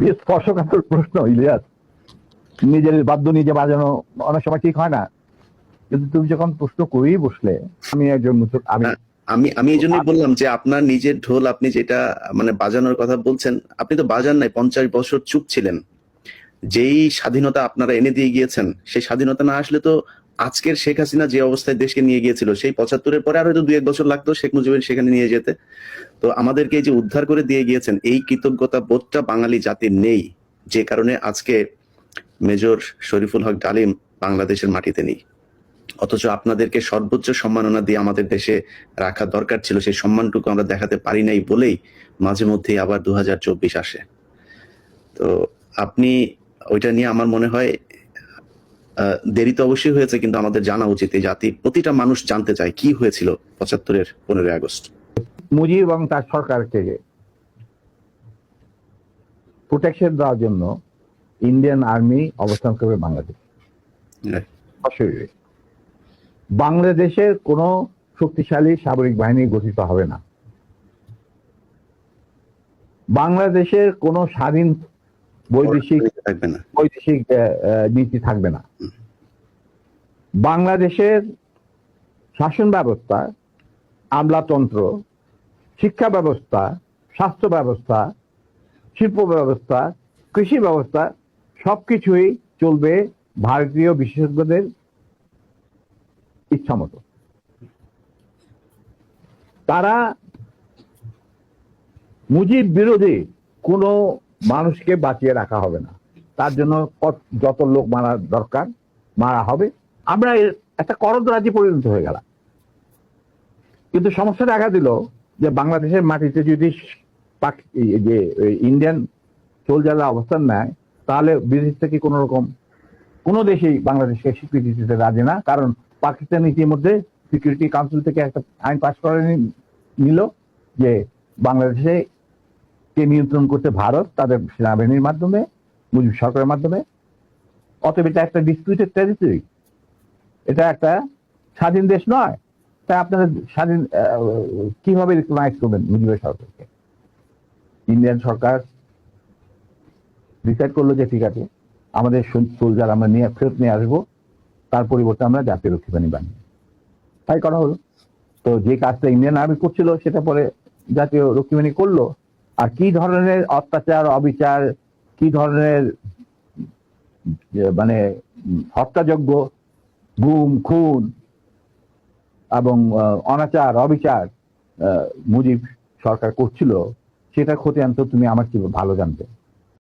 খুবই স্পর্শকাতর প্রশ্ন ইলিয়াস। নিজের বাদ্য নিজে বাজানো অনেক সময় ঠিক হয় না, কিন্তু তুমি যখন প্রশ্ন করেই বসলে, আমি একজন আমি আমি এই জন্যই বললাম যে আপনার নিজের ঢোল আপনি যেটা মানে বাজানোর কথা বলছেন, আপনি তো বাজান নাই, 50 বছর চুপ ছিলেন। যেই স্বাধীনতা আপনারা এনে দিয়ে গিয়েছেন, সেই স্বাধীনতা না আসলে তো আজকের শেখ হাসিনা যে অবস্থায় দেশকে নিয়ে গিয়েছিল, সেই 75-এর পরে আর হয়তো 2-1 বছর লাগতো শেখ মুজিবের সেখানে নিয়ে যেতে। তো আমাদেরকে যে উদ্ধার করে দিয়ে গিয়েছেন, এই কৃতজ্ঞতা বোধটা বাঙালি জাতির নেই, যে কারণে আজকে মেজর শরীফুল হক ডালিম বাংলাদেশের মাটিতে নেই। অথচ আপনাদেরকে সর্বোচ্চ সম্মাননা দিয়ে আমাদের দেশে রাখা দরকার ছিল, সেই সম্মানটুকু আমরা দেখাতে পারি নাই বলেই মাঝে মধ্যেই আবার 2024 আসে। তো আপনি ওইটা নিয়ে আমার মনে হয় দেরি তো অবশ্যই হয়েছে, কিন্তু আমাদের জানা উচিত, এই জাতি প্রতিটা মানুষ জানতে চায় কি হয়েছিল 75-এর 15ই আগস্ট। মুজিব এবং তার সরকারকে প্রোটেকশন দেওয়ার জন্য ইন্ডিয়ান আর্মি অবস্থান করবে বাংলাদেশে। বাংলাদেশের কোনো শক্তিশালী সামরিক বাহিনী গঠিত হবে না। বাংলাদেশের কোনো স্বাধীন বৈদেশিক নীতি থাকবে না। বাংলাদেশের শাসন ব্যবস্থা, আমলাতন্ত্র, শিক্ষা ব্যবস্থা, স্বাস্থ্য ব্যবস্থা, শিল্প ব্যবস্থা, কৃষি ব্যবস্থা সবকিছুই চলবে ভারতীয় বিশেষজ্ঞদের ইচ্ছা মতো। তারা মুজিব বিরোধী কোনো মানুষকে বাঁচিয়ে রাখা হবে না, তার জন্য যত লোক মারা দরকার মারা হবে। আমরা একটা করদরাজি পরিণত হয়ে গেলাম। কিন্তু সমস্যা দেখা দিল যে বাংলাদেশের মাটিতে যদি যে ইন্ডিয়ান সোলজাররা অবস্থান নেয়, তাহলে বিদেশ থেকে কোন রকম কোনো দেশেই বাংলাদেশকে স্বীকৃতি দিতে রাজি না। কারণ পাকিস্তান ইতিমধ্যে সিকিউরিটি কাউন্সিল থেকে একটা আইন পাস করে নিল যে বাংলাদেশে কে নিয়ন্ত্রণ করতে ভারত, তাদের সেনাবাহিনীর মাধ্যমে, মুজিব সরকারের মাধ্যমে। অতএব এটা একটা ডিসপিউটেড টেরিটরি, এটা একটা স্বাধীন দেশ নয়। তাই আপনারা স্বাধীন কিভাবে রিকগনাইজ করবেন মুজিবের সরকারকে? ইন্ডিয়ান সরকার ডিসাইড করলো যে ঠিক আছে, আমাদের সোলজার আমরা ফেরত নিয়ে আসবো, তার পরিবর্তে আমরা জাতীয় রক্ষী বাহিনী বানিয়ে, তাই করা হলো। তো যে কাজটা ইন্ডিয়ান আর্মি করছিল সেটা পরে জাতীয় রক্ষী বাহিনী করলো। আর কি ধরনের অত্যাচার, অবিচার, কি ধরনের মানে হত্যাযজ্ঞ, গুম খুন এবং অনাচার অবিচার মুজিব সরকার করছিল, সেটা খতিয়ান তো তুমি আমার কি ভালো জানতে।